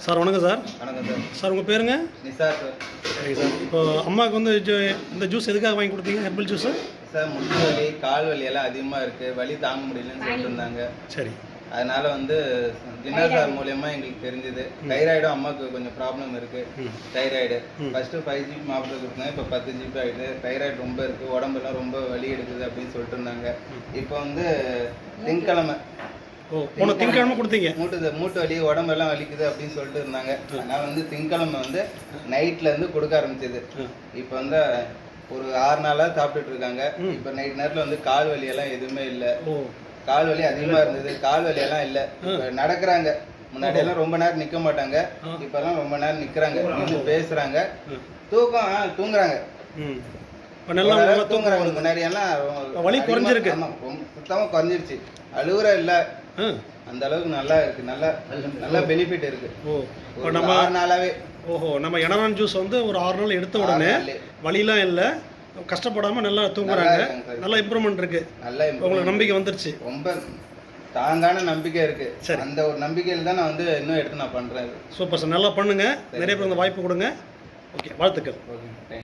Sir வணக்கம் sir. வணக்கம் sir. Sir உங்கள் பேருங்க? நிசார் சார். சரிங்க சார். இப்போ அம்மாவுக்கு வந்து இந்த ஜூஸ் எதுக்காக வாங்கி கொடுத்தீங்க? ஹெர்பல் ஜூஸு சார் முட்டு வலி கால் வலி எல்லாம் அதிகமாக இருக்குது, வலி தாங்க முடியலன்னு சொல்லிட்டு இருந்தாங்க. சரி. அதனால வந்து ஜின்னா சார் மூலயமா எங்களுக்கு தெரிஞ்சது. தைராய்டும் அம்மாவுக்கு கொஞ்சம் ப்ராப்ளம் இருக்குது. தைராய்டு ஃபஸ்ட்டு 5 GB மாப்பிள்ளை கொடுத்தாங்க, இப்போ 10 GB ஆகிடுது. தைராய்டு ரொம்ப இருக்குது, உடம்பெல்லாம் ரொம்ப வலி எடுக்குது அப்படின்னு சொல்லிட்டு இருந்தாங்க. இப்போ வந்து திங்கக்கிழமை போன திங்கக்கிழமை கொடுத்தீங்க. மூட்டு வலி உடம்பெல்லாம் வலிக்குது அப்படின்னு சொல்லிட்டு இருந்தாங்க. அதனால் வந்து திங்கக்கிழமை வந்து நைட்லேருந்து கொடுக்க ஆரம்பிச்சது. இப்போ வந்து ஒரு 6 நாளாக சாப்பிட்டுட்டு இருக்காங்க. இப்போ நைட் நேரத்தில் வந்து கால் வலியெல்லாம் எதுவுமே இல்லை. கால் வலி அதிகமாக இருந்தது, கால் வலியெல்லாம் இல்லை. இப்போ நடக்கிறாங்க. முன்னாடியெல்லாம் ரொம்ப நேரம் நிற்க மாட்டாங்க, இப்போல்லாம் ரொம்ப நேரம் நிற்கிறாங்க, நின்று பேசுகிறாங்க, தூங்குறாங்க. தூங்குறாங்க. முன்னாடியெல்லாம் வலி குறைஞ்சிருக்கு, சுத்தமாக குறைஞ்சிருச்சு. அழுகுற இல்லை, அந்த அளவுக்கு நல்லா இருக்கு. நல்லா பெனிஃபிட் இருக்கு. இப்போ நம்ம 6 நாளாவே நம்ம எனரான் ஜூஸ் வந்து ஒரு 6 நாள் எடுத்த உடனே வலிலாம் இல்லை, கஷ்டப்படாம நல்லா தூங்குறாங்க, நல்ல இம்ப்ரூவ்மெண்ட் இருக்கு. உங்களுக்கு நம்பிக்கை வந்துருச்சு? ரொம்ப தாங்கான நம்பிக்கை இருக்கு. சரி, அந்த ஒரு நம்பிக்கையில் தான் நான் வந்து இன்னும் எடுத்து நான் பண்றேன். சூப்பர் சார், நல்லா பண்ணுங்க. நிறைய பேர் இந்த வாய்ப்பு கொடுங்க. ஓகே, வாழ்த்துக்கள். ஓகே.